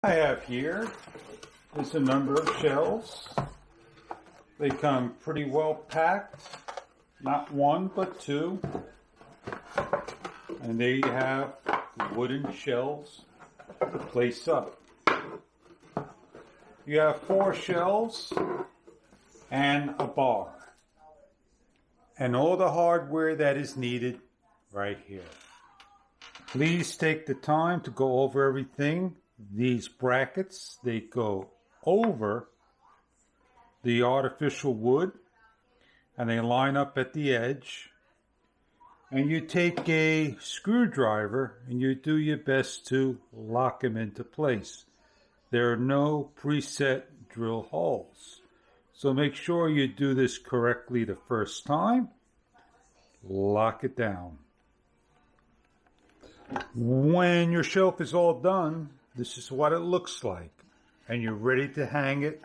I have here is a number of shelves. They come pretty well packed, not one but two. And there you have the wooden shelves to place up. You have 4 shelves and a bar. And all the hardware that is needed right here. Please take the time to go over everything. These brackets, they go over the artificial wood and they line up at the edge. And you take a screwdriver and you do your best to lock them into place. There are no preset drill holes. So make sure you do this correctly the first time. Lock it down. When your shelf is all done, this is what it looks like. And you're ready to hang it,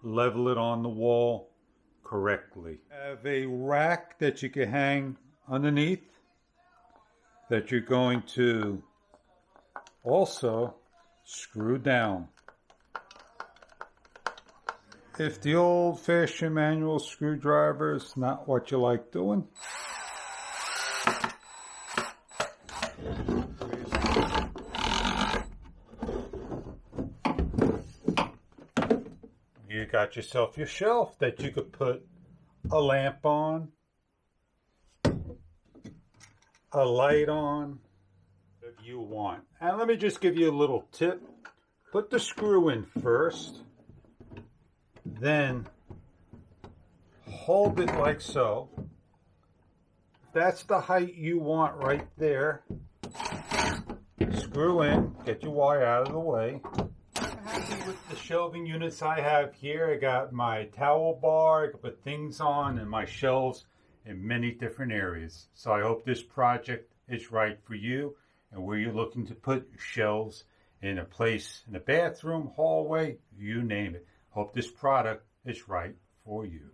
level it on the wall correctly. Have a rack that you can hang underneath that you're going to also screw down. If the old-fashioned manual screwdriver is not what you like doing, you got yourself your shelf that you could put a lamp on, a light on, if you want. And let me just give you a little tip. Put the screw in first, then hold it like so. If that's the height you want right there, screw in, get your wire out of the way. With the shelving units I have here, I got my towel bar, I can put things on, and my shelves in many different areas. So I hope this project is right for you and where you're looking to put shelves in a place, in a bathroom, hallway, you name it. Hope this product is right for you.